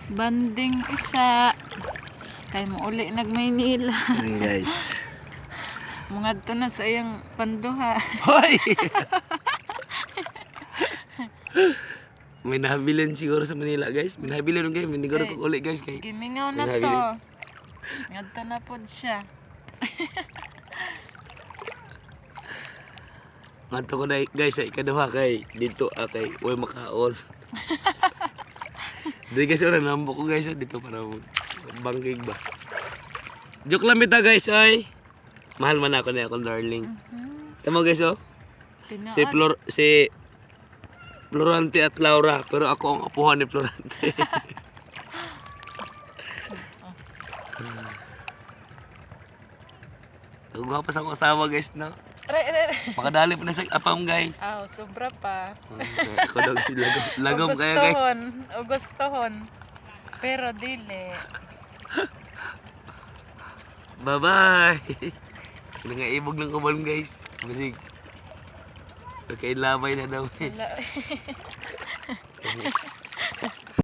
Banding isa. Kay mo uli nag-Maynila. Ayan guys. Mungadto na sa iyang panduha. Hoy! May nahabilin siguro sa Manila guys. May nahabilin guys. May niguro ko uli guys. Kay Gimingaw na May to. nahabilin. Ngadto na pod siya. ngadto ko na guys sa ikaduha kay dito kay way makaon. Dito guys ora nambo ko guys dito para bangkig ba. Joke lang bita guys ay. Mahal man ako na akong darling. Tama guys oh. Tinuod. Si Florante at Laura pero ako ang apuhan ni Florante. Ang gwapo sa akong asawa guys no. Re. Pakadali pa na sa apam guys. Aw, sobra pa. Ako daw lagom kaya guys. Gustohon. Pero dili. Bye bye. Nangaibog ng kubon guys. Masig. Okay, labay na daw. Wala.